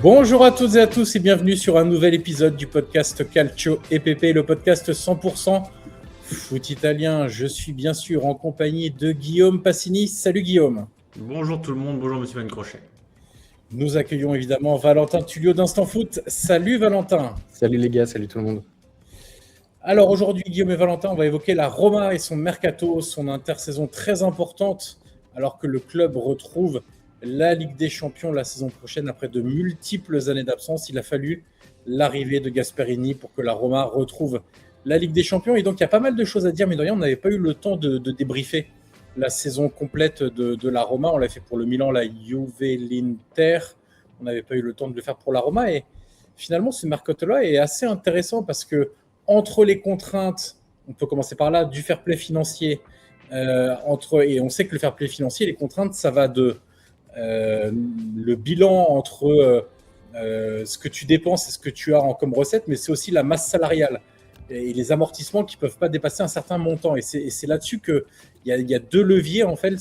Bonjour à toutes et à tous et bienvenue sur un nouvel épisode du podcast Calcio et Pepe, le podcast 100% foot italien. Je suis bien sûr en compagnie de Guillaume Passini. Salut Guillaume. Bonjour tout le monde, bonjour Monsieur Van Crochet. Nous accueillons évidemment Valentin Tullio d'Instant Foot. Salut Valentin. Salut les gars, salut tout le monde. Alors aujourd'hui Guillaume et Valentin, on va évoquer la Roma et son mercato, son intersaison très importante alors que le club retrouve la Ligue des Champions la saison prochaine après de multiples années d'absence. Il a fallu l'arrivée de Gasperini pour que la Roma retrouve la Ligue des Champions. Et donc, il y a pas mal de choses à dire, mais de rien, on n'avait pas eu le temps de débriefer la saison complète de la Roma. On l'a fait pour le Milan, la Juve, l'Inter. On n'avait pas eu le temps de le faire pour la Roma. Et finalement, ce mercato-là est assez intéressant parce que entre les contraintes, on peut commencer par là, du fair play financier, et on sait que le fair play financier, les contraintes, ça va de le bilan entre ce que tu dépenses et ce que tu as comme recette, mais c'est aussi la masse salariale et les amortissements qui ne peuvent pas dépasser un certain montant. Et c'est là-dessus qu'il y a deux leviers en fait,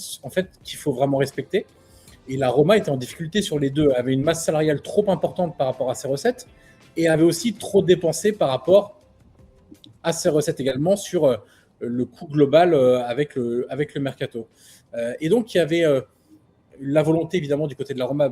qu'il faut vraiment respecter. Et la Roma était en difficulté sur les deux, avait une masse salariale trop importante par rapport à ses recettes et avait aussi trop dépensé par rapport à ses recettes également sur le coût global avec le mercato. Et donc, il y avait la volonté, évidemment, du côté de la Roma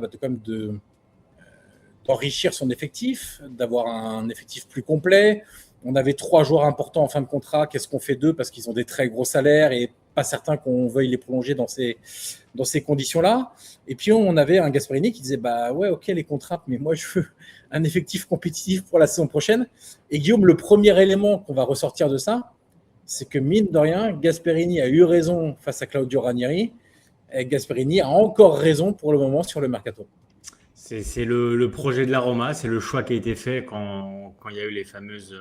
d'enrichir son effectif, d'avoir un effectif plus complet. On avait 3 joueurs importants en fin de contrat. Qu'est-ce qu'on fait d'eux? Parce qu'ils ont des très gros salaires et pas certain qu'on veuille les prolonger dans ces conditions-là. Et puis, on avait un Gasperini qui disait ouais, ok, les contraintes, mais moi, je veux un effectif compétitif pour la saison prochaine. Et Guillaume, le premier élément qu'on va ressortir de ça, c'est que mine de rien, Gasperini a eu raison face à Claudio Ranieri. Et Gasperini a encore raison pour le moment sur le mercato. C'est le projet de la Roma, c'est le choix qui a été fait quand il y a eu les fameuses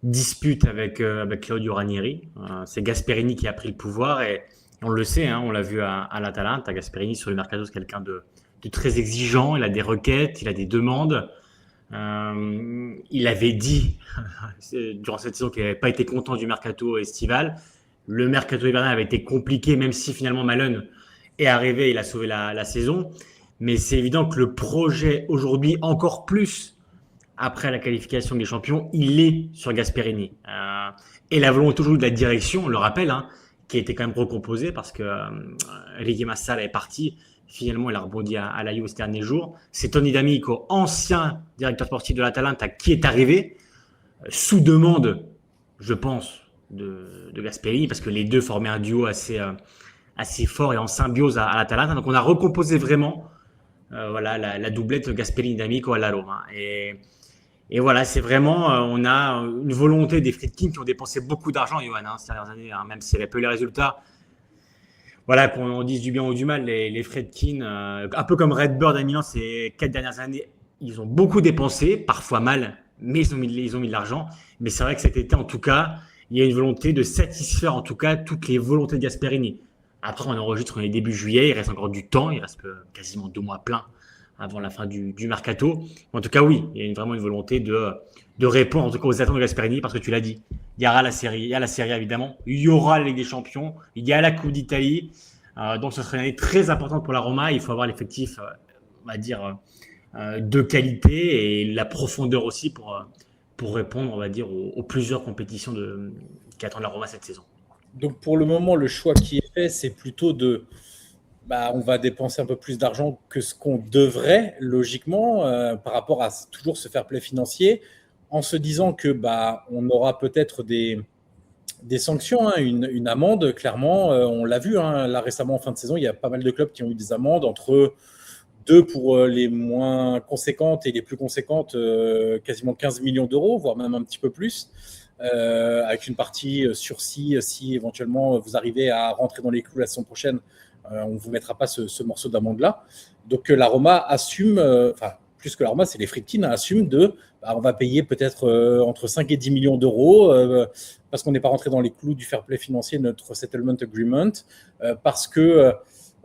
disputes avec Claudio Ranieri. C'est Gasperini qui a pris le pouvoir et on le sait, on l'a vu à l'Atalanta. Gasperini sur le mercato, c'est quelqu'un de très exigeant, il a des requêtes, il a des demandes. Il avait dit durant cette saison qu'il n'avait pas été content du mercato estival. Le mercato hivernal avait été compliqué, même si finalement Malone est arrivé, il a sauvé la saison. Mais c'est évident que le projet aujourd'hui, encore plus après la qualification des champions, il est sur Gasperini. Et la volonté toujours de la direction, on le rappelle, qui a été quand même recomposée parce que Ricky Massala est parti. Finalement, il a rebondi à la Juve ces derniers jours. C'est Tony D'Amico, ancien directeur sportif de l'Atalanta, qui est arrivé sous demande, je pense, de Gasperini, parce que les deux formaient un duo assez fort et en symbiose à l'Atalanta. Donc, on a recomposé vraiment la doublette Gasperini D'Amico à la Roma. Et voilà, c'est vraiment, on a une volonté des Friedkin qui ont dépensé beaucoup d'argent, Johan, ces dernières années, même s'il n'y avait pas eu les résultats. Voilà, qu'on en dise du bien ou du mal, les Friedkin, un peu comme Redbird à Milan, ces 4 dernières années, ils ont beaucoup dépensé, parfois mal, mais ils ont mis de l'argent. Mais c'est vrai que cet été, en tout cas, il y a une volonté de satisfaire, en tout cas, toutes les volontés de Gasperini. Après, on enregistre, on est début juillet, il reste encore du temps, il reste quasiment 2 mois pleins avant la fin du mercato. En tout cas, oui, il y a vraiment une volonté de répondre en tout cas aux attentes de Gasperini, parce que tu l'as dit, il y aura la série, il y a la Serie A évidemment, il y aura la Ligue des Champions, il y a la Coupe d'Italie, donc ce serait une année très importante pour la Roma. Il faut avoir l'effectif, on va dire, de qualité et la profondeur aussi pour répondre, on va dire, aux plusieurs compétitions qui attendent la Roma cette saison. Donc pour le moment, le choix qui est fait, c'est plutôt on va dépenser un peu plus d'argent que ce qu'on devrait logiquement par rapport à toujours ce fair play financier, en se disant que on aura peut-être des sanctions, une amende, clairement. On l'a vu là récemment en fin de saison, il y a pas mal de clubs qui ont eu des amendes entre 2 pour les moins conséquentes et les plus conséquentes, quasiment 15 millions d'euros, voire même un petit peu plus. Avec une partie sursis si éventuellement vous arrivez à rentrer dans les clous la saison prochaine, on ne vous mettra pas ce morceau d'amende-là. Donc la Roma assume, plus que la Roma, c'est les Friedkin assument on va payer peut-être entre 5 et 10 millions d'euros parce qu'on n'est pas rentré dans les clous du fair play financier de notre settlement agreement, parce que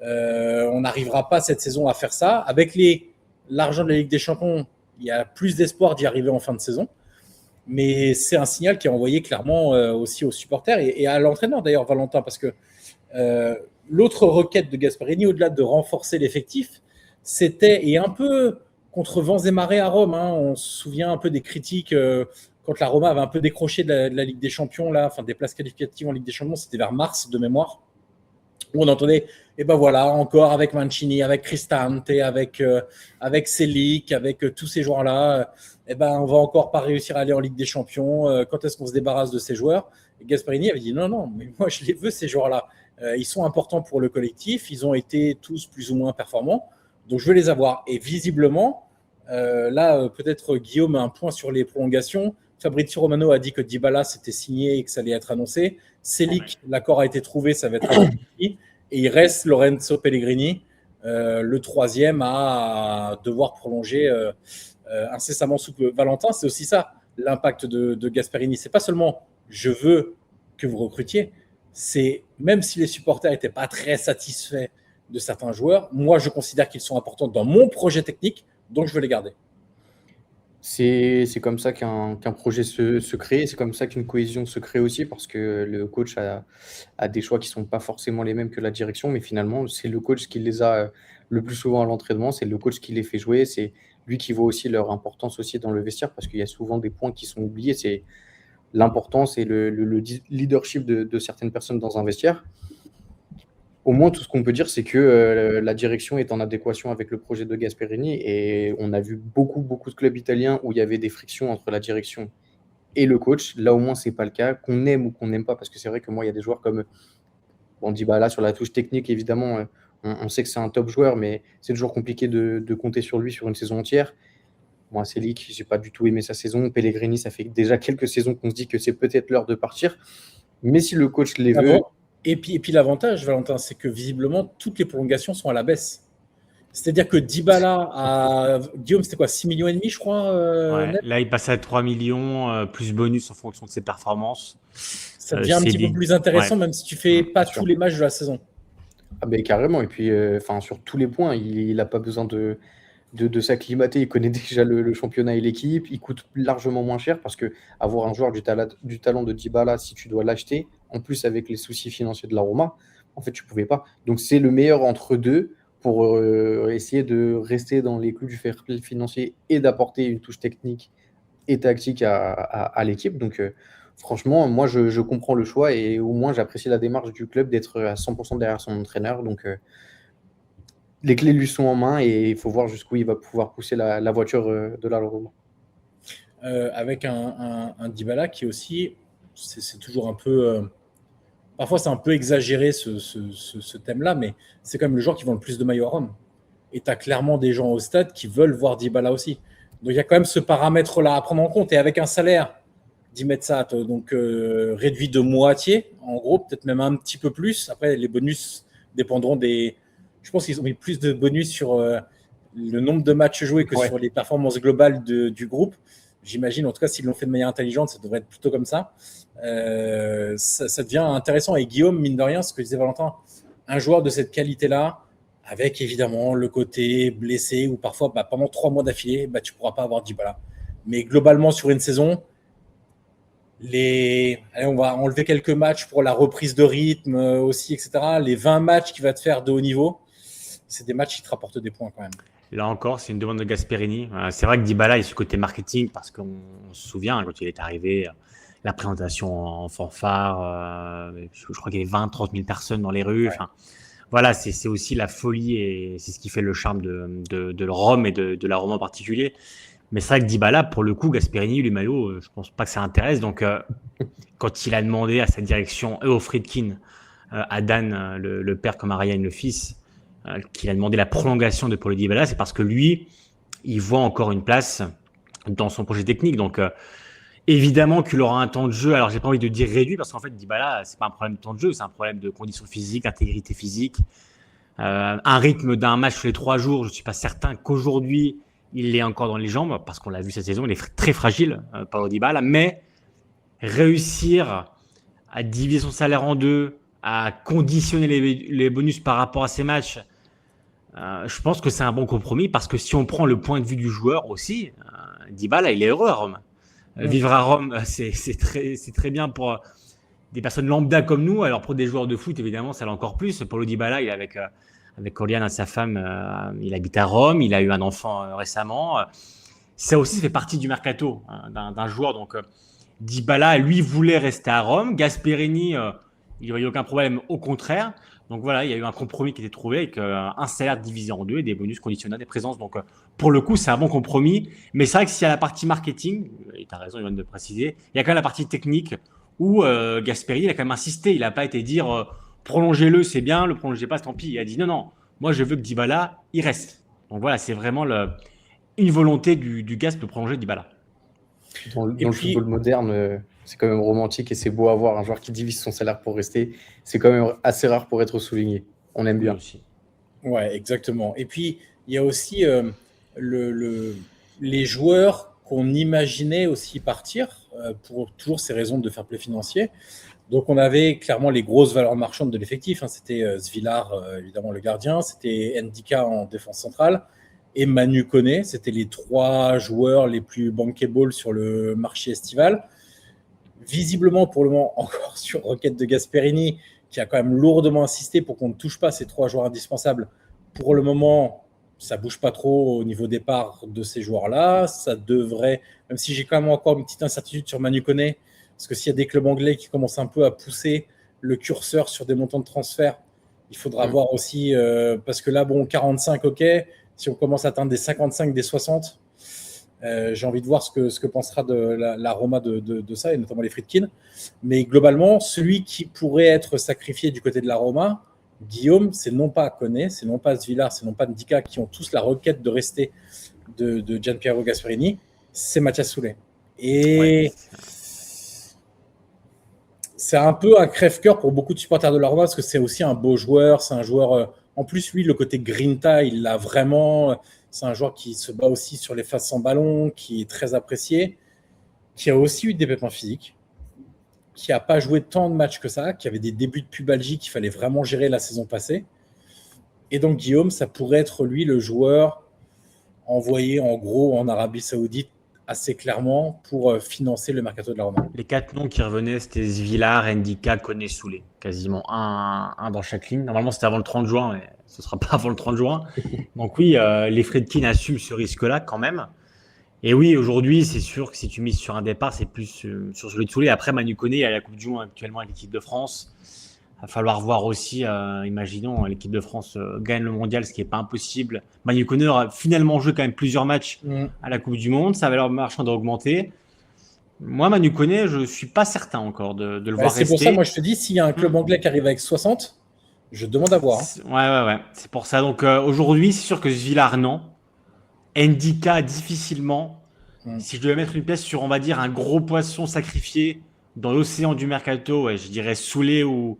on n'arrivera pas cette saison à faire ça. Avec l'argent de la Ligue des Champions, il y a plus d'espoir d'y arriver en fin de saison. Mais c'est un signal qui est envoyé clairement aussi aux supporters et à l'entraîneur d'ailleurs, Valentin, parce que l'autre requête de Gasperini, au-delà de renforcer l'effectif, c'était, et un peu contre vents et marées à Rome. Hein. On se souvient un peu des critiques quand la Roma avait un peu décroché de la Ligue des Champions, là, enfin des places qualificatives en Ligue des Champions, c'était vers mars de mémoire, où on entendait, et ben voilà, encore avec Mancini, avec Cristante, avec Selic, avec tous ces joueurs-là, et ben on va encore pas réussir à aller en Ligue des Champions. Quand est-ce qu'on se débarrasse de ces joueurs? Et Gasperini avait dit non, mais moi je les veux ces joueurs-là. Ils sont importants pour le collectif, ils ont été tous plus ou moins performants, donc je veux les avoir. Et visiblement, là, peut-être Guillaume a un point sur les prolongations. Fabrizio Romano a dit que Dybala s'était signé et que ça allait être annoncé. Selic, l'accord a été trouvé, ça va être annoncé. Et il reste Lorenzo Pellegrini, le troisième à devoir prolonger incessamment sous peu. Valentin, c'est aussi ça, l'impact de Gasperini. C'est pas seulement je veux que vous recrutiez, c'est même si les supporters n'étaient pas très satisfaits de certains joueurs, moi je considère qu'ils sont importants dans mon projet technique, donc je veux les garder. C'est comme ça qu'un projet se crée, c'est comme ça qu'une cohésion se crée aussi, parce que le coach a des choix qui ne sont pas forcément les mêmes que la direction, mais finalement, c'est le coach qui les a le plus souvent à l'entraînement, c'est le coach qui les fait jouer, c'est lui qui voit aussi leur importance aussi dans le vestiaire, parce qu'il y a souvent des points qui sont oubliés, c'est l'importance et le leadership de certaines personnes dans un vestiaire. Au moins, tout ce qu'on peut dire, c'est que la direction est en adéquation avec le projet de Gasperini, et on a vu beaucoup de clubs italiens où il y avait des frictions entre la direction et le coach. Là, au moins, c'est pas le cas, qu'on aime ou qu'on n'aime pas, parce que c'est vrai que moi, il y a des joueurs comme Dybala sur la touche technique, évidemment, on sait que c'est un top joueur, mais c'est toujours compliqué de compter sur lui sur une saison entière. Moi, Selic, j'ai pas du tout aimé sa saison. Pellegrini, ça fait déjà quelques saisons qu'on se dit que c'est peut-être l'heure de partir. Mais si le coach les veut... Et puis l'avantage, Valentin, c'est que visiblement, toutes les prolongations sont à la baisse. C'est-à-dire que Dybala à Guillaume, c'était quoi, 6,5 millions, je crois ouais, là, il passe à 3 millions, plus bonus en fonction de ses performances. Ça devient un petit peu plus intéressant, même si tu fais pas tous les matchs de la saison. Ah ben, carrément. Et puis, sur tous les points, il n'a pas besoin de s'acclimater. Il connaît déjà le championnat et l'équipe. Il coûte largement moins cher, parce que avoir un joueur du talent de Dybala, si tu dois l'acheter, en plus avec les soucis financiers de la Roma, en fait, tu pouvais pas. Donc, c'est le meilleur entre deux pour essayer de rester dans les clous du fair play financier et d'apporter une touche technique et tactique à l'équipe. Donc, franchement, moi, je comprends le choix, et au moins, j'apprécie la démarche du club d'être à 100% derrière son entraîneur. Donc, les clés lui sont en main, et il faut voir jusqu'où il va pouvoir pousser la voiture de la Roma. Avec un Dybala qui aussi, c'est toujours un peu... parfois, c'est un peu exagéré ce thème-là, mais c'est quand même le joueur qui vend le plus de maillots à Rome. Et tu as clairement des gens au stade qui veulent voir Dybala aussi. Donc, il y a quand même ce paramètre-là à prendre en compte. Et avec un salaire d'Imetsat, donc réduit de moitié, en gros, peut-être même un petit peu plus. Après, les bonus dépendront des... Je pense qu'ils ont mis plus de bonus sur le nombre de matchs joués que sur les performances globales du groupe. J'imagine, en tout cas, s'ils l'ont fait de manière intelligente, ça devrait être plutôt comme ça. Ça devient intéressant. Et Guillaume, mine de rien, ce que disait Valentin, un joueur de cette qualité-là, avec évidemment le côté blessé, ou parfois pendant 3 mois d'affilée, tu ne pourras pas avoir Dybala. Mais globalement, sur une saison, allez, on va enlever quelques matchs pour la reprise de rythme aussi, etc. Les 20 matchs qu'il va te faire de haut niveau, c'est des matchs qui te rapportent des points quand même. Là encore, c'est une demande de Gasperini. C'est vrai que Dybala est ce côté marketing, parce qu'on se souvient, quand il est arrivé, la présentation en fanfare, je crois qu'il y avait 20-30 000 personnes dans les rues. Ouais. Enfin, voilà, c'est aussi la folie, et c'est ce qui fait le charme de Rome et de la Rome en particulier. Mais c'est vrai que Dybala, pour le coup, Gasperini, les maillots, je pense pas que ça intéresse. Donc, quand il a demandé à sa direction, au Friedkin, à Dan, le père, comme à Ryan, le fils, qu'il a demandé la prolongation de Paulo Dybala, c'est parce que lui, il voit encore une place dans son projet technique. Donc, évidemment qu'il aura un temps de jeu. Alors, j'ai pas envie de dire réduit, parce qu'en fait, Dybala, c'est pas un problème de temps de jeu, c'est un problème de conditions physiques, d'intégrité physique. Un rythme d'un match tous les 3 jours, je suis pas certain qu'aujourd'hui, il est encore dans les jambes, parce qu'on l'a vu cette saison, il est très fragile, Paulo Dybala. Mais réussir à diviser son salaire en deux, à conditionner les bonus par rapport à ces matchs, je pense que c'est un bon compromis, parce que si on prend le point de vue du joueur aussi, Dybala, il est heureux à Rome. Vivre à Rome, c'est très bien pour des personnes lambda comme nous. Alors pour des joueurs de foot, évidemment, ça l'est encore plus. Paulo Dybala, il est avec avec Oriana, sa femme. Il habite à Rome, il a eu un enfant récemment. Ça aussi, ça fait partie du mercato d'un joueur. Donc, Dybala, lui, voulait rester à Rome. Gasperini, il n'y voyait aucun problème, au contraire. Donc voilà, il y a eu un compromis qui était trouvé avec un salaire divisé en deux et des bonus conditionnels des présences. Donc pour le coup, c'est un bon compromis. Mais c'est vrai que s'il y a la partie marketing, et tu as raison, Yoann, de préciser, il y a quand même la partie technique où Gasperini, il a quand même insisté. Il n'a pas été dire prolongez-le, c'est bien, le prolongez pas, tant pis. Il a dit non, moi je veux que Dybala, il reste. Donc voilà, c'est vraiment une volonté du Gasp de prolonger Dybala. Dans le football moderne, c'est quand même romantique et c'est beau à voir. Un joueur qui divise son salaire pour rester, c'est quand même assez rare pour être souligné. On aime bien. Aussi. Ouais, exactement. Et puis, il y a aussi les joueurs qu'on imaginait aussi partir pour toujours ces raisons de fair play financier. Donc, on avait clairement les grosses valeurs marchandes de l'effectif. C'était Svilar, évidemment, le gardien. C'était Ndika en défense centrale. Et Manu Koné. C'était les 3 joueurs les plus bankable sur le marché estival. Visiblement, pour le moment, encore sur requête de Gasperini, qui a quand même lourdement insisté pour qu'on ne touche pas ces 3 joueurs indispensables. Pour le moment, ça ne bouge pas trop au niveau départ de ces joueurs-là. Ça devrait, même si j'ai quand même encore une petite incertitude sur Manu Koné, parce que s'il y a des clubs anglais qui commencent un peu à pousser le curseur sur des montants de transfert, il faudra voir aussi, parce que là, 45, ok, si on commence à atteindre des 55, des 60, j'ai envie de voir ce que pensera de la Roma de ça, et notamment les Friedkin. Mais globalement, celui qui pourrait être sacrifié du côté de la Roma, Guillaume, c'est non pas Koné, c'est non pas Svilar, c'est non pas Ndika, qui ont tous la requête de rester de Gianpiero Gasperini, c'est Mathias Soulé. Et c'est un peu un crève-cœur pour beaucoup de supporters de la Roma, parce que c'est aussi un beau joueur, c'est un joueur... En plus, lui, le côté grinta, il l'a vraiment... C'est un joueur qui se bat aussi sur les phases sans ballon, qui est très apprécié, qui a aussi eu des pépins physiques, qui n'a pas joué tant de matchs que ça, qui avait des débuts de pubalgie qu'il fallait vraiment gérer la saison passée. Et donc, Guillaume, ça pourrait être lui le joueur envoyé en gros en Arabie Saoudite assez clairement pour financer le mercato de la Roma. Les 4 noms qui revenaient, c'était Svilar, Ndika, Koné, Soulé. Quasiment un dans chaque ligne. Normalement, c'était avant le 30 juin, mais ce ne sera pas avant le 30 juin. Donc oui, les Friedkin assument ce risque-là quand même. Et oui, aujourd'hui, c'est sûr que si tu mises sur un départ, c'est plus sur celui de Soulé. Après, Manu Koné est à la Coupe du Monde actuellement avec l'équipe de France. Il va falloir voir aussi, imaginons, l'équipe de France gagne le mondial, ce qui n'est pas impossible. Manu Koné aura finalement joué quand même plusieurs matchs à la Coupe du Monde. Sa valeur marchande a augmenté. Moi, Manu Koné, je ne suis pas certain encore de le voir rester. C'est pour ça, moi, je te dis, s'il y a un club anglais qui arrive avec 60, je demande à voir. Ouais. C'est pour ça. Donc, aujourd'hui, c'est sûr que Svilar, non. Ndika, difficilement. Si je devais mettre une pièce sur, on va dire, un gros poisson sacrifié dans l'océan du mercato, je dirais Soulé ou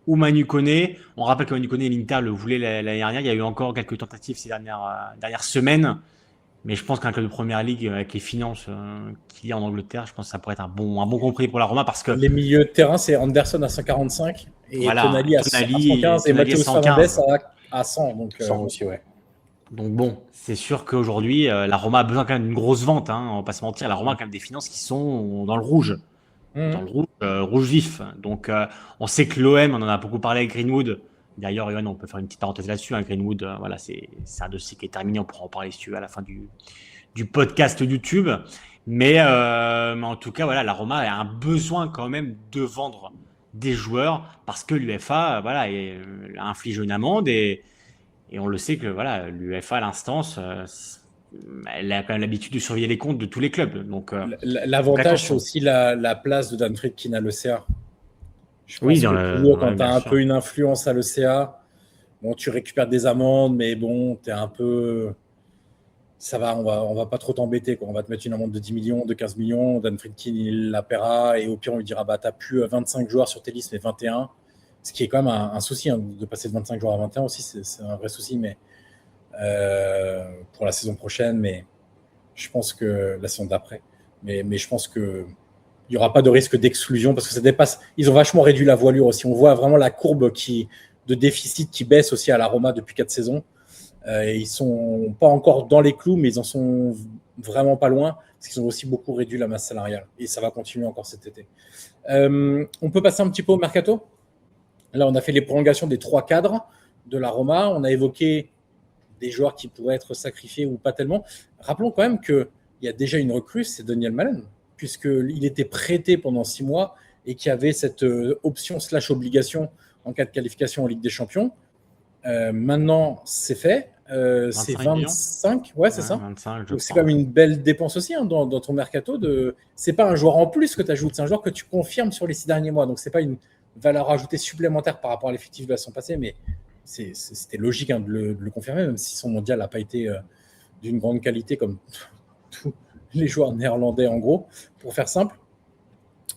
Manu Koné. On rappelle que Manu Koné, l'Inter le voulait l'année dernière. Il y a eu encore quelques tentatives ces dernières semaines. Mais je pense qu'un club de première ligue, avec les finances qu'il y a en Angleterre, je pense que ça pourrait être un bon compromis pour la Roma. Parce que les milieux de terrain, c'est Anderson à 145 et Tonali à 115 et Matheus Fernandes à 100. Donc, 100 aussi, ouais. Donc bon, c'est sûr qu'aujourd'hui, la Roma a besoin quand même d'une grosse vente. On va pas se mentir, la Roma a quand même des finances qui sont dans le rouge. Dans le rouge, rouge vif. Donc on sait que l'OM, on en a beaucoup parlé avec Greenwood. D'ailleurs, Yoann, on peut faire une petite parenthèse là-dessus. Greenwood, voilà, c'est un dossier qui est terminé. On pourra en parler si tu veux à la fin du podcast YouTube. Mais en tout cas, voilà, la Roma a un besoin quand même de vendre des joueurs parce que l'UEFA, voilà, a infligé une amende et on le sait que voilà, l'UEFA, à l'instance, elle a quand même l'habitude de surveiller les comptes de tous les clubs. Donc, l'avantage, c'est aussi la place de Dan Friedkin à l'ECA. Je pense que quand tu as un peu une influence à l'ECA, bon, tu récupères des amendes, mais bon, tu es un peu... Ça va, on va pas trop t'embêter, quoi. On va te mettre une amende de 10 millions, de 15 millions. Dan Friedkin, il la paiera. Et au pire, on lui dira, bah, tu n'as plus 25 joueurs sur tes listes, mais 21. Ce qui est quand même un souci, de passer de 25 joueurs à 21 aussi, c'est un vrai souci, mais pour la saison prochaine. Mais je pense que la saison d'après. Mais je pense que il n'y aura pas de risque d'exclusion parce que ça dépasse. Ils ont vachement réduit la voilure aussi. On voit vraiment la courbe de déficit qui baisse aussi à la Roma depuis 4 saisons. Ils ne sont pas encore dans les clous, mais ils en sont vraiment pas loin parce qu'ils ont aussi beaucoup réduit la masse salariale. Et ça va continuer encore cet été. On peut passer un petit peu au mercato. Là, on a fait les prolongations des 3 cadres. de la Roma. On a évoqué des joueurs qui pourraient être sacrifiés ou pas tellement. Rappelons quand même qu'il y a déjà une recrue, c'est Daniel Malen, puisqu'il était prêté pendant 6 mois et qu'il y avait cette option/obligation en cas de qualification en Ligue des Champions. Maintenant, c'est fait. C'est 25, ouais, c'est ça. 25, donc c'est quand même une belle dépense aussi dans ton mercato. C'est pas un joueur en plus que tu ajoutes, c'est un joueur que tu confirmes sur les 6 derniers mois. Donc c'est pas une valeur ajoutée supplémentaire par rapport à l'effectif de la saison passée, mais c'était logique de le confirmer, même si son mondial n'a pas été d'une grande qualité comme tous les joueurs néerlandais en gros, pour faire simple.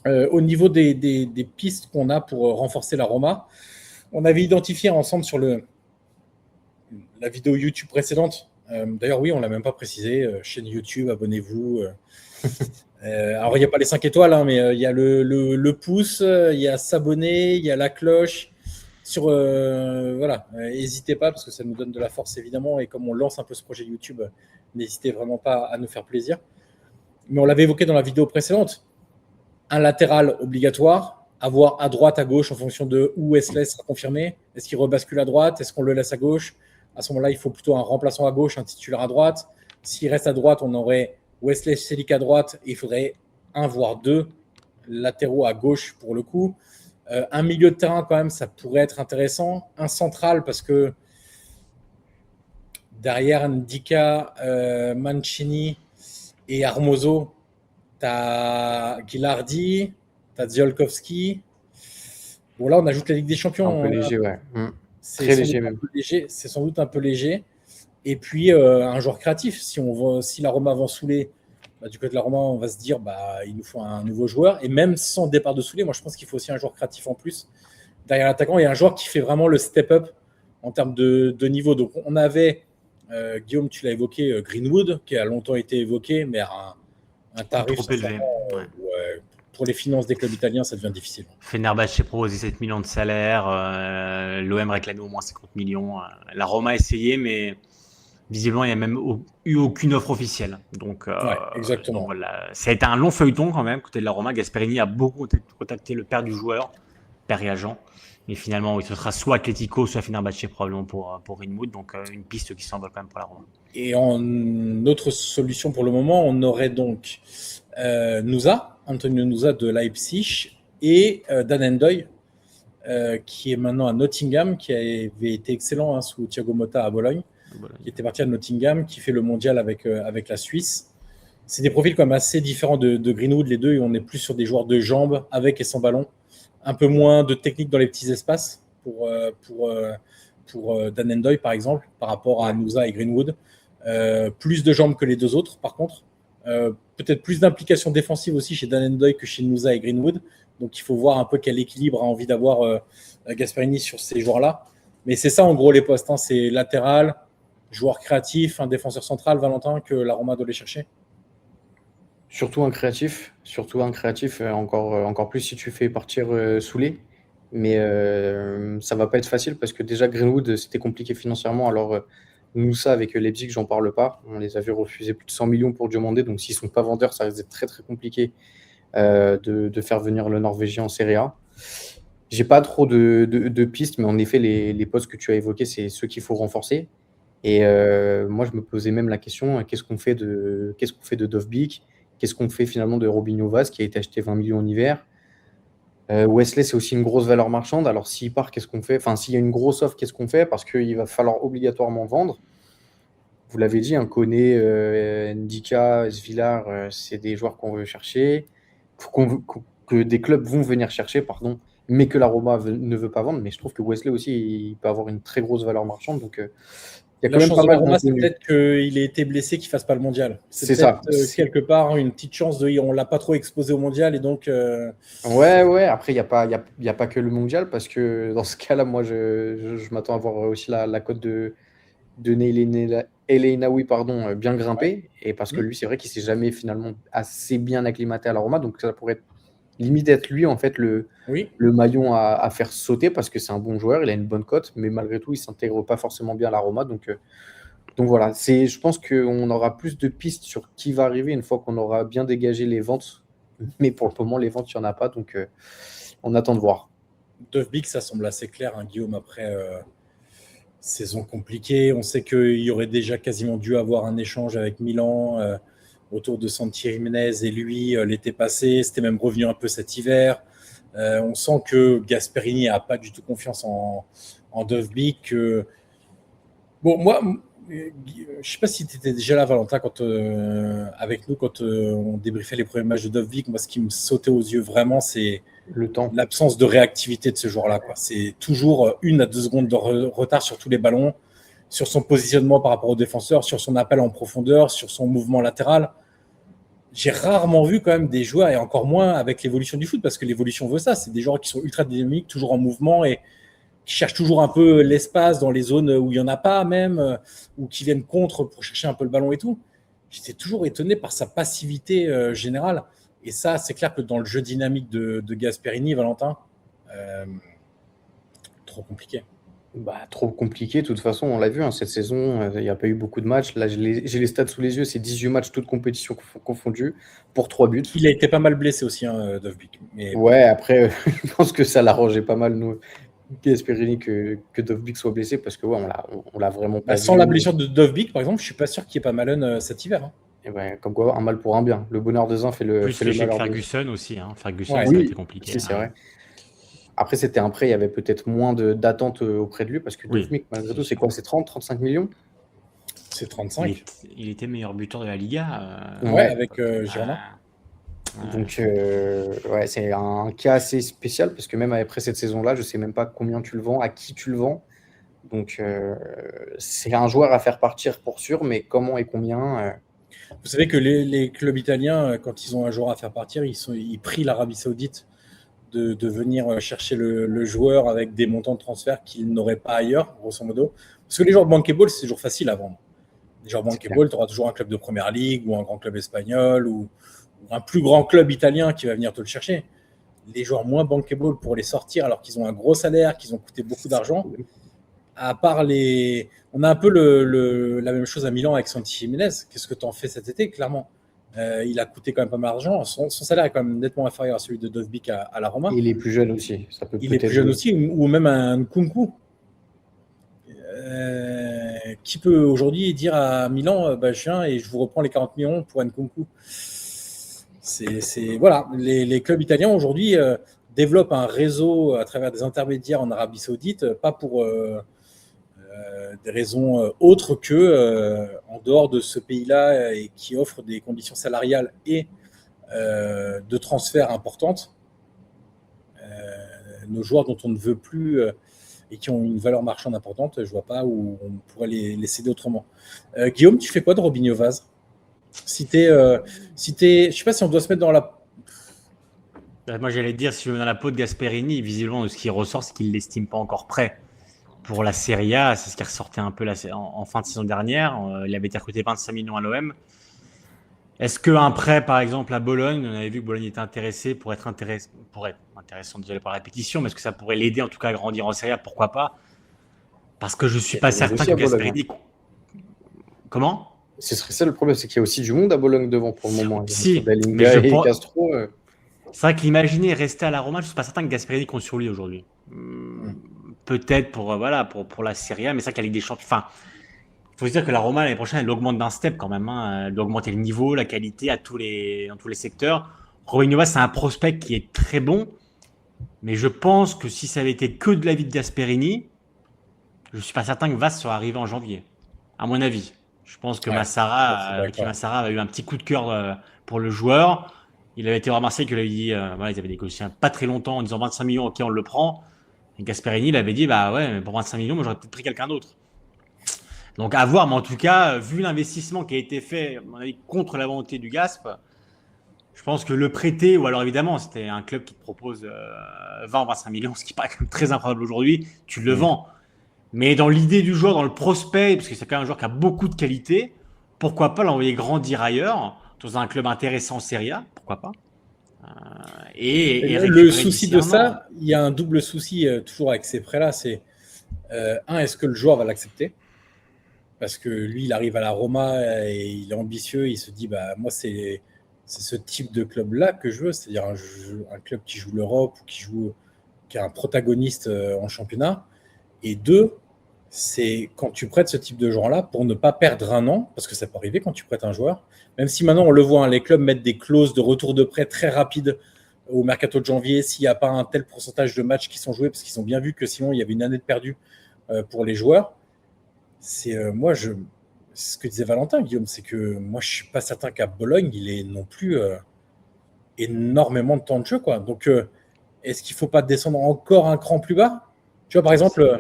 Au niveau des pistes qu'on a pour renforcer la Roma, on avait identifié ensemble sur la vidéo YouTube précédente. D'ailleurs, oui, on ne l'a même pas précisé. Chaîne YouTube, abonnez-vous. Alors, il n'y a pas les 5 étoiles, mais il y a le pouce, il y a s'abonner, il y a la cloche. Voilà, n'hésitez pas parce que ça nous donne de la force évidemment. Et comme on lance un peu ce projet YouTube, n'hésitez vraiment pas à nous faire plaisir. Mais on l'avait évoqué dans la vidéo précédente. Un latéral obligatoire, avoir à droite, à gauche en fonction de où Wesley sera confirmé. Est-ce qu'il rebascule à droite? Est-ce qu'on le laisse à gauche? À ce moment-là, il faut plutôt un remplaçant à gauche, un titulaire à droite. S'il reste à droite, on aurait Wesley Celik à droite et il faudrait 1 voire 2 latéraux à gauche pour le coup. Un milieu de terrain, quand même, ça pourrait être intéressant. Un central, parce que derrière Ndika, Mancini et Hermoso, tu as Gilardi, tu as Ziolkowski. Bon, là, on ajoute la Ligue des Champions. Un peu léger, ouais. Très léger même. C'est sans doute un peu léger. Et puis, un joueur créatif. Si la Roma va en Soulé, du côté de la Roma, on va se dire il nous faut un nouveau joueur. Et même sans départ de Soulé, moi, je pense qu'il faut aussi un joueur créatif en plus. Derrière l'attaquant, il y a un joueur qui fait vraiment le step-up en termes de niveau. Donc, on avait, Guillaume, tu l'as évoqué, Greenwood, qui a longtemps été évoqué, mais à un tarif trop élevé. Ouais, pour les finances des clubs italiens, ça devient difficile. Fenerbahçe proposé 7 millions de salaire, l'OM réclamait au moins 50 millions. La Roma a essayé, mais visiblement, il n'y a même eu aucune offre officielle. Donc, exactement. Donc voilà. Ça a été un long feuilleton quand même, côté de la Roma. Gasperini a beaucoup contacté le père du joueur, père et agent. Mais finalement, oui, ce sera soit Atletico, soit Fenerbahçe probablement pour Greenwood. Donc, une piste qui s'envole quand même pour la Roma. Et en autre solution pour le moment, on aurait donc Antonio Nusa de Leipzig et Dan Endoy, qui est maintenant à Nottingham, qui avait été excellent sous Thiago Motta à Bologne, qui était parti à Nottingham, qui fait le mondial avec la Suisse. C'est des profils quand même assez différents de Greenwood, les deux, et on est plus sur des joueurs de jambes, avec et sans ballon. Un peu moins de technique dans les petits espaces pour Dan Endoy, par exemple, par rapport à Nusa et Greenwood. Plus de jambes que les deux autres, par contre. Peut-être plus d'implication défensive aussi chez Dan Endoy que chez Nusa et Greenwood. Donc, il faut voir un peu quel équilibre a envie d'avoir Gasperini sur ces joueurs-là. Mais c'est ça, en gros, les postes. C'est latéral, joueur créatif, un défenseur central, Valentin, que la Roma doit aller chercher. Surtout un créatif, encore plus si tu fais partir Soulé. Mais ça va pas être facile parce que déjà Greenwood, c'était compliqué financièrement. Alors, Nusa avec Leipzig, j'en parle pas. On les a vu refuser plus de 100 millions pour Diomandé. Donc, s'ils sont pas vendeurs, ça risque d'être très, très compliqué de faire venir le Norvégien en Serie A. J'ai pas trop de pistes, mais en effet, les postes que tu as évoqués, c'est ceux qu'il faut renforcer. Et moi, je me posais même la question, qu'est-ce qu'on fait de Dovbyk? Qu'est-ce qu'on fait finalement de Robinho Vaz, qui a été acheté 20 millions en hiver? Wesley, c'est aussi une grosse valeur marchande. Alors, s'il part, qu'est-ce qu'on fait? Enfin, s'il y a une grosse offre, qu'est-ce qu'on fait? Parce qu'il va falloir obligatoirement vendre. Vous l'avez dit, Koné, Ndika, Svilar, c'est des joueurs qu'on veut chercher, que des clubs vont venir chercher, mais que la Roma ne veut pas vendre. Mais je trouve que Wesley aussi, il peut avoir une très grosse valeur marchande. Donc, il y a quand même pas mal de Roma, c'est peut-être qu'il ait été blessé, qu'il ne fasse pas le mondial. C'est ça. Quelque part une petite chance on ne l'a pas trop exposé au mondial et donc. Ouais. Après, il n'y a pas que le mondial parce que dans ce cas-là, moi, je m'attends à voir aussi la cote de Elhainaoui, bien grimpée. Et parce que lui, c'est vrai qu'il ne s'est jamais finalement assez bien acclimaté à la Roma. Donc, ça pourrait limite être lui, en fait, le maillon à faire sauter parce que c'est un bon joueur, il a une bonne cote, mais malgré tout, il ne s'intègre pas forcément bien à la Roma. Donc voilà, je pense qu'on aura plus de pistes sur qui va arriver une fois qu'on aura bien dégagé les ventes. Mais pour le moment, les ventes, il n'y en a pas. Donc, on attend de voir. Dovbyk, ça semble assez clair, Guillaume, après Saison compliquée. On sait qu'il y aurait déjà quasiment dû avoir un échange avec Milan autour de Santi Jiménez et lui l'été passé. C'était même revenu un peu cet hiver. On sent que Gasperini n'a pas du tout confiance en Dovbyk. Bon, moi, je ne sais pas si tu étais déjà là, Valentin, avec nous, quand on débriefait les premiers matchs de Dovbyk. Moi, ce qui me sautait aux yeux vraiment, c'est Le temps. l'absence de réactivité de ce joueur-là. C'est toujours 1 à 2 secondes de retard sur tous les ballons, sur son positionnement par rapport au défenseur, sur son appel en profondeur, sur son mouvement latéral. J'ai rarement vu quand même des joueurs, et encore moins avec l'évolution du foot, parce que l'évolution veut ça. C'est des joueurs qui sont ultra dynamiques, toujours en mouvement et qui cherchent toujours un peu l'espace dans les zones où il n'y en a pas même, ou qui viennent contre pour chercher un peu le ballon et tout. J'étais toujours étonné par sa passivité générale. Et ça, c'est clair que dans le jeu dynamique de Gasperini, Valentin, trop compliqué. Trop compliqué, de toute façon, on l'a vu, hein, cette saison, il n'y a pas eu beaucoup de matchs. Là, j'ai les stats sous les yeux, c'est 18 matchs, toutes compétitions confondues, pour 3 buts. Il a été pas mal blessé aussi, Dovbyk. Mais Ouais, après, je pense que ça l'arrangeait pas mal, nous, Gasperini, que Dovbyk soit blessé, parce que ouais, on l'a vraiment pas sans vu. la blessure de Dovbyk, par exemple, je suis pas sûr qu'il y ait pas Malone cet hiver. Hein. Et ouais, comme quoi, un mal pour un bien. Le bonheur des uns fait le Plus léger que malheur des Ferguson aussi. Hein. Ferguson, Ouais. ça a Oui, été compliqué. c'est vrai. Après, c'était un prêt, il y avait peut-être moins d'attente auprès de lui, parce que Oui. Dovbyk, malgré tout, c'est quoi? C'est 30, 35 millions? C'est 35. Il était meilleur buteur de la Liga. Ouais, avec Girona. Donc, ouais, c'est un cas assez spécial, parce que même après cette saison-là, je sais même pas combien tu le vends, à qui tu le vends. Donc, c'est un joueur à faire partir pour sûr, mais comment et combien Vous savez que les clubs italiens, quand ils ont un joueur à faire partir, ils prient l'Arabie Saoudite de venir chercher le joueur avec des montants de transfert qu'ils n'auraient pas ailleurs, grosso modo. Parce que les joueurs bankable, c'est toujours facile à vendre. Les joueurs bankable, tu auras toujours un club de première ligue ou un grand club espagnol ou un plus grand club italien qui va venir te le chercher. Les joueurs moins bankable, pour les sortir alors qu'ils ont un gros salaire, qu'ils ont coûté beaucoup d'argent, à part les. On a un peu la même chose à Milan avec Santi Jiménez. Qu'est-ce que tu en fais cet été, clairement il a coûté quand même pas mal d'argent. Son salaire est quand même nettement inférieur à celui de Dovbyk à la Roma. il est plus jeune aussi. Ça peut Il est plus jeune aussi, ou même un Nkunku. Qui peut aujourd'hui dire à Milan, je viens et je vous reprends les 40 millions pour Nkunku. Voilà, les clubs italiens aujourd'hui développent un réseau à travers des intermédiaires en Arabie Saoudite, pas pour des raisons autres que en dehors de ce pays-là et qui offre des conditions salariales et de transfert importantes. Nos joueurs dont on ne veut plus et qui ont une valeur marchande importante, je ne vois pas où on pourrait les céder autrement. Guillaume, tu fais quoi de Robinho Vaz ? Je ne sais pas si on doit se mettre dans la... Moi, j'allais dire, si je me mets dans la peau de Gasperini, visiblement, ce qui ressort, c'est qu'il ne l'estime pas encore prêt pour la Serie A. C'est ce qui ressortait un peu en fin de saison dernière. Il avait été recruté 25 millions à l'OM. Est-ce qu'un prêt, par exemple, à Bologne, on avait vu que Bologne était intéressé pour être intéressant, désolé par la répétition, mais est-ce que ça pourrait l'aider en tout cas à grandir en Serie A ? Pourquoi pas ? Parce que je ne suis pas certain que Gasperini... Comment ? Ce serait ça le problème, c'est qu'il y a aussi du monde à Bologne devant pour le moment. Si, mais et Castro. C'est vrai que l'imaginer rester à la Roma, je ne suis pas certain que Gasperini compte sur lui aujourd'hui. Peut-être pour la Serie A, mais c'est vrai qu'à la Ligue des Champions... Enfin, il faut se dire que la Roma, l'année prochaine, elle augmente d'un step quand même. Hein. Elle doit augmenter le niveau, la qualité dans tous les secteurs. Robinho Vaz, c'est un prospect qui est très bon, mais je pense que si ça avait été que de l'avis de Gasperini, je ne suis pas certain que Vaz soit arrivé en janvier, à mon avis. Je pense que Massara a eu un petit coup de cœur pour le joueur. Il avait été remarqué qu'il avait dit, ils avaient négocié pas très longtemps en disant 25 millions, ok, on le prend. Et Gasperini, il avait dit, mais pour 25 millions, moi, j'aurais peut-être pris quelqu'un d'autre. Donc à voir, mais en tout cas, vu l'investissement qui a été fait, à mon avis, contre la volonté du Gasp, je pense que le prêter, ou alors évidemment, c'était un club qui te propose 20 ou 25 millions, ce qui paraît quand même très improbable aujourd'hui, tu le vends. Mais dans l'idée du joueur, dans le prospect, parce que c'est quand même un joueur qui a beaucoup de qualité, pourquoi pas l'envoyer grandir ailleurs, dans un club intéressant en Serie A, pourquoi pas. Et le souci de ça, il y a un double souci toujours avec ces prêts-là, c'est est-ce que le joueur va l'accepter ? Parce que lui, il arrive à la Roma et il est ambitieux, il se dit, moi, c'est ce type de club-là que je veux, c'est-à-dire un club qui joue l'Europe ou qui est un protagoniste en championnat. Et deux, c'est quand tu prêtes ce type de joueur-là pour ne pas perdre un an, parce que ça peut arriver quand tu prêtes un joueur, même si maintenant on le voit, hein, les clubs mettent des clauses de retour de prêt très rapides au mercato de janvier s'il n'y a pas un tel pourcentage de matchs qui sont joués, parce qu'ils ont bien vu que sinon il y avait une année de perdu pour les joueurs. Ce que disait Valentin, Guillaume, c'est que moi je ne suis pas certain qu'à Bologne il ait non plus énormément de temps de jeu, quoi. Donc est-ce qu'il ne faut pas descendre encore un cran plus bas? Tu vois, par exemple,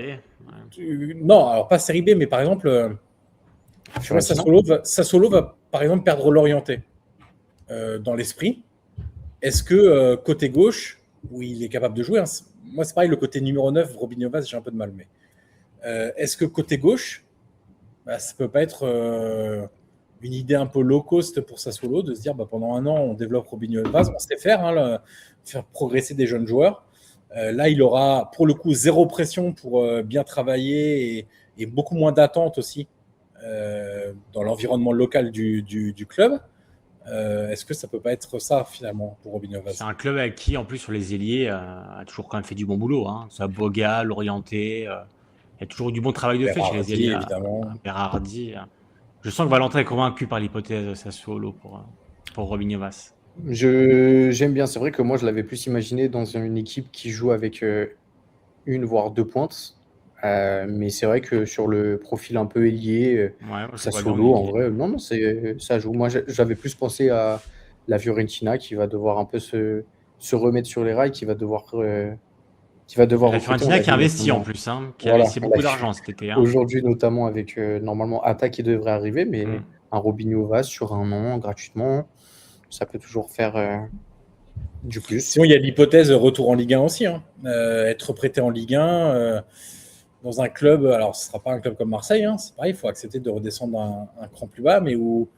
non, alors pas série B, mais par exemple, tu vois, Sassuolo va par exemple perdre l'orienté dans l'esprit. Est-ce que côté gauche, où il est capable de jouer, hein, moi c'est pareil, le côté numéro 9, Robinho Vaz, j'ai un peu de mal, mais est-ce que côté gauche, ça peut pas être une idée un peu low cost pour Sassuolo de se dire pendant un an on développe Robinho Vaz, on sait faire, hein, faire progresser des jeunes joueurs. Là, il aura pour le coup zéro pression pour bien travailler et beaucoup moins d'attente aussi dans l'environnement local du club. Est-ce que ça peut pas être ça finalement pour Robinho Vaz? C'est un club avec qui, en plus, sur les ailiers, a toujours quand même fait du bon boulot. Hein. Ça, Boga, l'orienté, il y a toujours eu du bon travail de fait chez les ailiers. Évidemment. Berardi. Je sens que Valentin est convaincu par l'hypothèse Sassuolo pour Robinho Vaz. J'aime bien. C'est vrai que moi, je l'avais plus imaginé dans une équipe qui joue avec une voire deux pointes. Mais c'est vrai que sur le profil un peu ailier, Sassuolo, en vrai, non, ça joue. Moi, j'avais plus pensé à la Fiorentina qui va devoir un peu se remettre sur les rails, qui va devoir la Fiorentina qui investit en plus, hein, qui a investi beaucoup d'argent cet été. Hein. Aujourd'hui, notamment avec normalement Atta qui devrait arriver, mais un Robinho Vaz sur un an gratuitement, ça peut toujours faire du plus. Sinon, il y a l'hypothèse retour en Ligue 1 aussi. Hein. Être prêté en Ligue 1 dans un club, alors ce ne sera pas un club comme Marseille, hein, c'est pareil, il faut accepter de redescendre un cran plus bas, mais où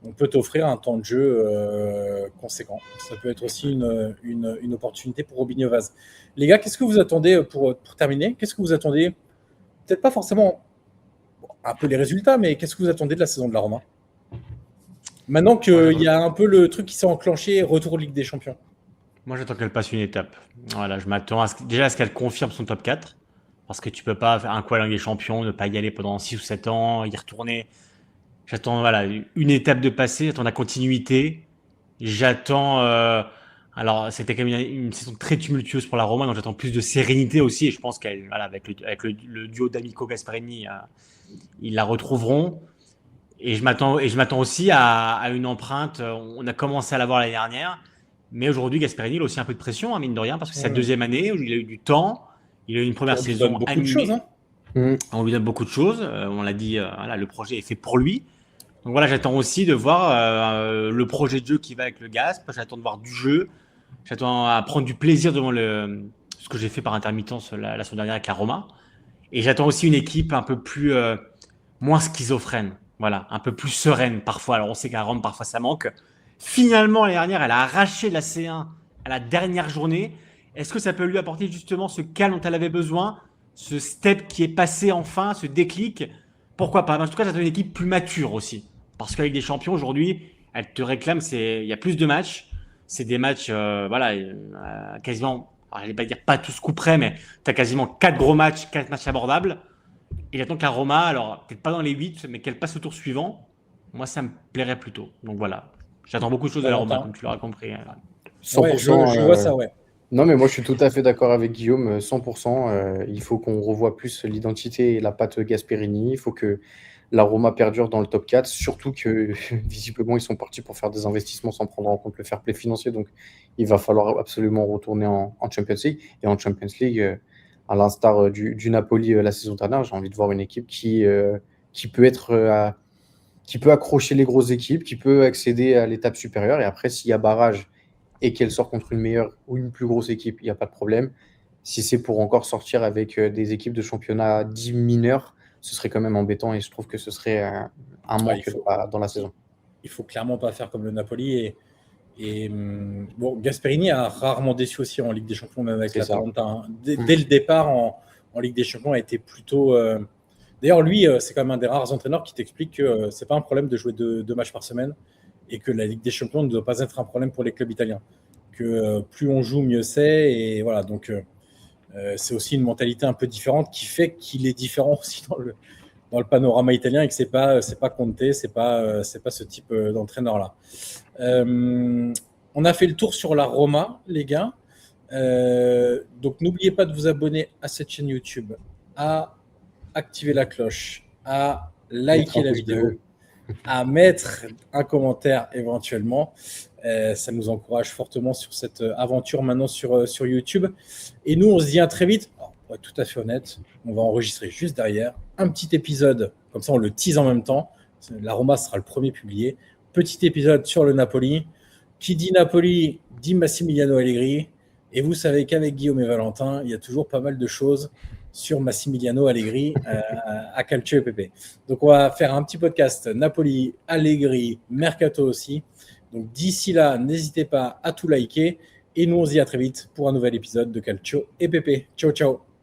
on peut t'offrir un temps de jeu conséquent. Ça peut être aussi une opportunité pour Robinho Vaz. Les gars, qu'est-ce que vous attendez pour terminer? Qu'est-ce que vous attendez? Peut-être pas forcément un peu les résultats, mais qu'est-ce que vous attendez de la saison de la Roma? Maintenant qu'il y a un peu le truc qui s'est enclenché, retour en Ligue des Champions. Moi, j'attends qu'elle passe une étape. Voilà, je m'attends déjà à ce qu'elle confirme son top 4. Parce que tu peux pas faire un coup à la Ligue des Champions, ne pas y aller pendant 6 ou 7 ans, y retourner. J'attends une étape de passé, j'attends la continuité. J'attends. Alors, c'était quand même une saison très tumultueuse pour la Roma, donc j'attends plus de sérénité aussi. Et je pense qu'avec le duo d'Amico Gasperini, ils la retrouveront. Et je m'attends aussi à une empreinte. On a commencé à l'avoir l'année dernière, mais aujourd'hui, Gasperini, il a aussi un peu de pression, hein, mine de rien, parce que c'est sa deuxième année où il a eu du temps. Il a eu une première saison animée. On lui donne beaucoup de choses. On l'a dit, le projet est fait pour lui. Donc voilà, j'attends aussi de voir le projet de jeu qui va avec le Gasp. J'attends de voir du jeu. J'attends à prendre du plaisir devant ce que j'ai fait par intermittence la semaine dernière avec la Roma. Et j'attends aussi une équipe un peu plus moins schizophrène. Voilà, un peu plus sereine parfois. Alors on sait qu'à Rome, parfois ça manque. Finalement, l'année dernière, elle a arraché la C1 à la dernière journée. Est-ce que ça peut lui apporter justement ce calme dont elle avait besoin, ce step qui est passé enfin, ce déclic? Pourquoi pas? En tout cas, j'attends une équipe plus mature aussi. Parce qu'avec des champions aujourd'hui, elle te réclame, il y a plus de matchs. C'est des matchs, quasiment, alors, je ne vais pas dire pas tous coups près, mais tu as quasiment 4 gros matchs, 4 matchs abordables. Et j'attends que la Roma, alors peut-être pas dans les 8, mais qu'elle passe au tour suivant. Moi, ça me plairait plutôt. Donc voilà, j'attends beaucoup de choses de la Roma, comme tu l'auras compris. 100%, je vois ça, ouais. Non, mais moi, je suis tout à fait d'accord avec Guillaume, 100%. Il faut qu'on revoie plus l'identité et la patte Gasperini. Il faut que la Roma perdure dans le top 4, surtout que visiblement, ils sont partis pour faire des investissements sans prendre en compte le fair play financier. Donc, il va falloir absolument retourner en Champions League. Et en Champions League, à l'instar du Napoli la saison dernière, j'ai envie de voir une équipe qui peut qui peut accrocher les grosses équipes, qui peut accéder à l'étape supérieure. Et après, s'il y a barrage et qu'elle sort contre une meilleure ou une plus grosse équipe, il n'y a pas de problème. Si c'est pour encore sortir avec des équipes de championnat dits mineurs, ce serait quand même embêtant et je trouve que ce serait un manque dans la saison. Il faut clairement pas faire comme le Napoli. Bon, Gasperini a rarement déçu aussi en Ligue des Champions, même avec l'Atalanta. Hein. Dès le départ en Ligue des Champions, a été plutôt. D'ailleurs, lui, c'est quand même un des rares entraîneurs qui t'explique que c'est pas un problème de jouer deux matchs par semaine et que la Ligue des Champions ne doit pas être un problème pour les clubs italiens. Que plus on joue, mieux c'est. Et voilà, donc C'est aussi une mentalité un peu différente qui fait qu'il est différent aussi dans le panorama italien et que c'est pas Conte, c'est pas ce type d'entraîneur-là. On a fait le tour sur la Roma, les gars. Donc n'oubliez pas de vous abonner à cette chaîne YouTube, à activer la cloche, à liker la vidéo, à mettre un commentaire éventuellement. Ça nous encourage fortement sur cette aventure maintenant sur YouTube. Et nous, on se dit à très vite. Alors, pour être tout à fait honnête, on va enregistrer juste derrière un petit épisode, comme ça on le tease en même temps. La Roma sera le premier publié. Petit épisode sur le Napoli. Qui dit Napoli dit Massimiliano Allegri. Et vous savez qu'avec Guillaume et Valentin, il y a toujours pas mal de choses sur Massimiliano Allegri à Calcio et Pepe. Donc on va faire un petit podcast Napoli, Allegri, Mercato aussi. Donc d'ici là, n'hésitez pas à tout liker. Et nous, on se dit à très vite pour un nouvel épisode de Calcio et Pepe. Ciao, ciao.